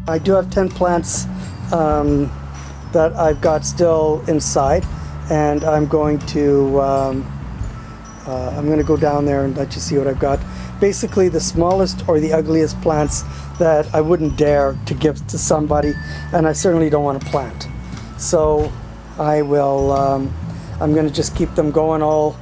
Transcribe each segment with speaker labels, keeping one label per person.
Speaker 1: I do have 10 plants that I've got still inside, and I'm going to go down there and let you see what I've got. Basically the smallest or the ugliest plants that I wouldn't dare to give to somebody, and I certainly don't want to plant. So I will, I'm going to just keep them going all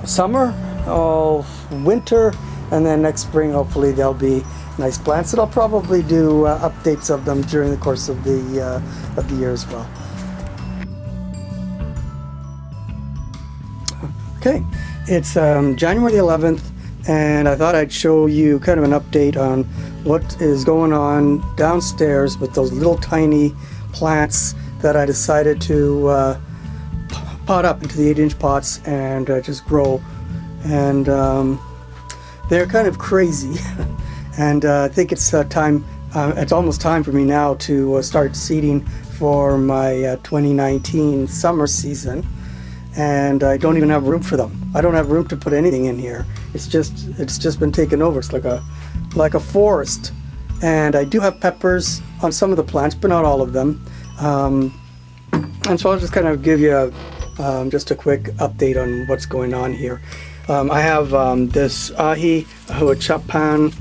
Speaker 1: summer, all winter, and then next spring hopefully they'll be nice plants. And I'll probably do updates of them during the course of the year as well. Okay, it's January the 11th, and I thought I'd show you kind of an update on what is going on downstairs with those little tiny plants that I decided to pot up into the 8-inch pots and just grow. And they're kind of crazy. And I think it's time, it's almost time for me now to start seeding for my 2019 summer season. And I don't even have room for them. I don't have room to put anything in here. It's just been taken over. It's like a forest. And I do have peppers on some of the plants, but not all of them. And so I'll just kind of give you just a quick update on what's going on here. I have this ahi huachapan,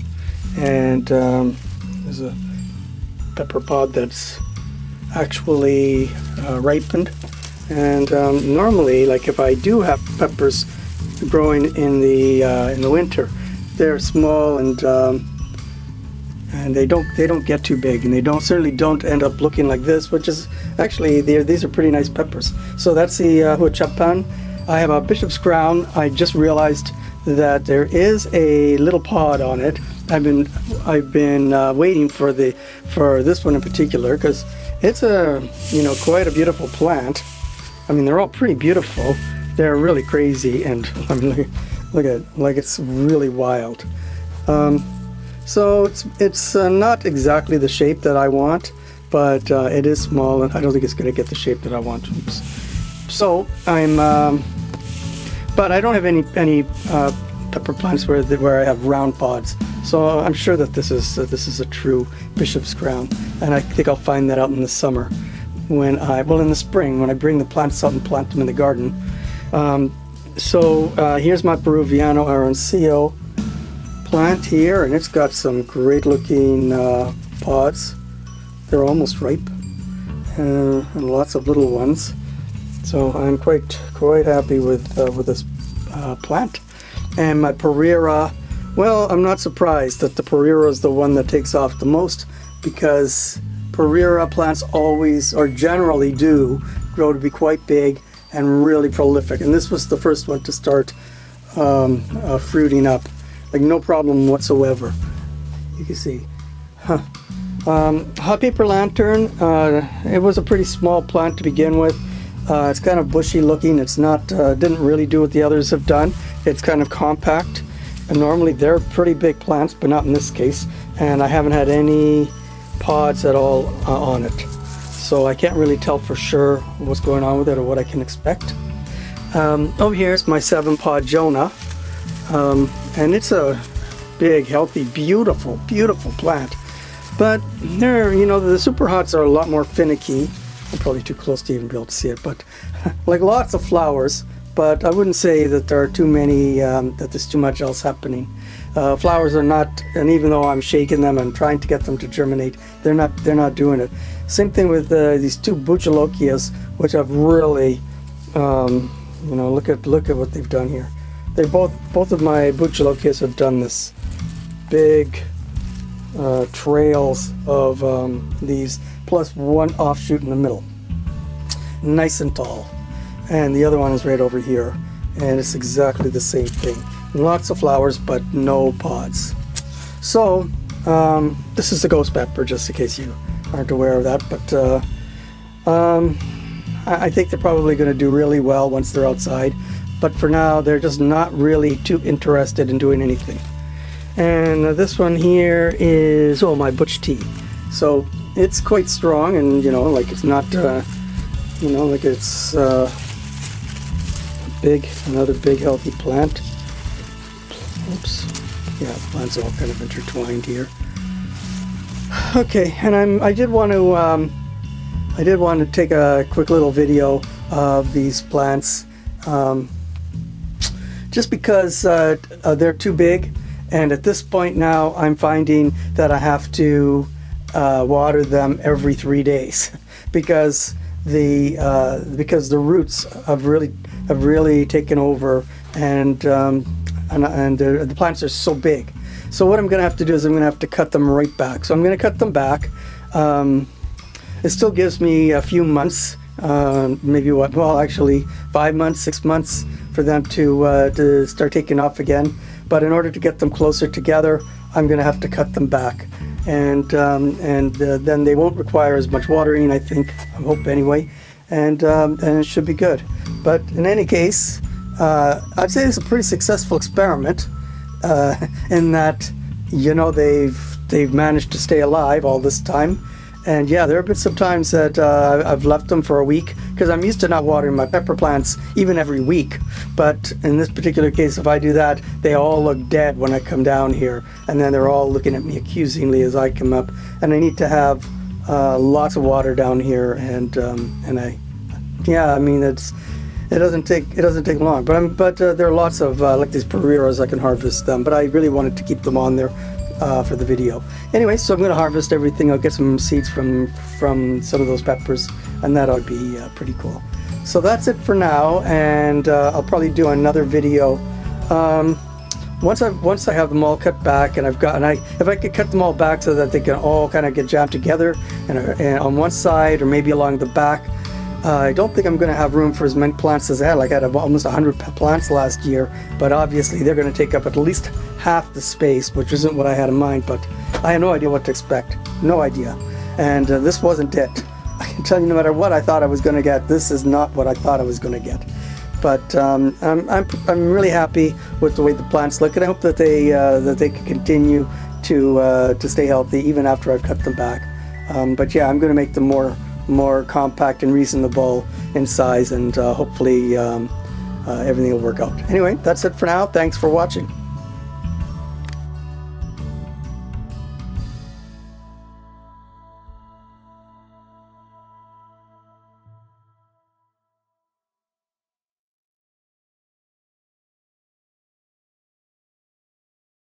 Speaker 1: and there's a pepper pod that's actually ripened. And normally, like if I do have peppers growing in the winter, they're small and they don't get too big, and they certainly don't end up looking like this, which is actually these are pretty nice peppers. So that's the huachapan. I have a bishop's crown. I just realized that there is a little pod on it. I've been waiting for this one in particular, because it's quite a beautiful plant. I mean, they're all pretty beautiful. They're really crazy, and I mean, look at it, like it's really wild. So it's not exactly the shape that I want, but it is small, and I don't think it's going to get the shape that I want. Oops. So but I don't have any pepper plants where I have round pods. So I'm sure that this is a true bishop's crown, and I think I'll find that out in the summer, in the spring when I bring the plants out and plant them in the garden. Here's my Peruviano Arancillo plant here, and it's got some great looking pods. They're almost ripe, and lots of little ones. So I'm quite happy with this plant. And my Pereira, well, I'm not surprised that the Pereira is the one that takes off the most, because Pereira plants always, or generally do, grow to be quite big and really prolific. And this was the first one to start fruiting up, like no problem whatsoever. You can see. Hot paper lantern, it was a pretty small plant to begin with. It's kind of bushy looking. It's not, didn't really do what the others have done. It's kind of compact. And normally they're pretty big plants, but not in this case. And I haven't had any pods at all on it. So I can't really tell for sure what's going on with it or what I can expect. Over here is my 7-pod Jonah. And it's a big, healthy, beautiful, beautiful plant. But the super hots are a lot more finicky. I'm probably too close to even be able to see it, but like lots of flowers, but I wouldn't say that there are too many, that there's too much else happening. Flowers are not, and even though I'm shaking them and trying to get them to germinate, they're not doing it. Same thing with these 2 Bucholokias, which I've really, look at what they've done here. They both of my Bucholokias have done this big trails of these, plus one offshoot in the middle, nice and tall. And the other one is right over here, and it's exactly the same thing. Lots of flowers, but no pods. So this is the ghost pepper, just in case you aren't aware of that. But I think they're probably going to do really well once they're outside. But for now, they're just not really too interested in doing anything. And this one here is, my Butch tea. So it's quite strong, and it's not, like it's another big healthy plant. Oops. Yeah, the plants are all kind of intertwined here. Okay, and I did want to take a quick little video of these plants, just because they're too big, and at this point now I'm finding that I have to water them every 3 days because the roots have really taken over, and the plants are so big. So what I'm going to have to do is I'm going to have to cut them right back. So I'm going to cut them back. It still gives me a few months, maybe actually 5 months, 6 months for them to start taking off again. But in order to get them closer together, I'm going to have to cut them back. And then they won't require as much watering, I think, I hope anyway, and it should be good. But in any case, I'd say it's a pretty successful experiment, in that, you know, they've managed to stay alive all this time. And yeah, there have been some times that I've left them for a week, because I'm used to not watering my pepper plants even every week. But in this particular case, if I do that, they all look dead when I come down here, and then they're all looking at me accusingly as I come up. And I need to have lots of water down here, and I mean, it doesn't take long. But there are lots of like these Pereiras, I can harvest them. But I really wanted to keep them on there for the video. Anyway, so I'm going to harvest everything. I'll get some seeds from some of those peppers, and that'll be pretty cool. So that's it for now, and I'll probably do another video once I have them all cut back, and if I could cut them all back so that they can all kind of get jammed together, and on one side or maybe along the back. I don't think I'm going to have room for as many plants as I had. Like I had almost 100 plants last year, but obviously they're going to take up at least half the space, which isn't what I had in mind. But I had no idea what to expect, no idea. And this wasn't it. I can tell you, no matter what I thought I was going to get, this is not what I thought I was going to get. But I'm really happy with the way the plants look, and I hope that they can continue to stay healthy even after I've cut them back. But yeah, I'm going to make them more compact and reasonable in size, and hopefully everything will work out. Anyway, that's it for now. Thanks for watching.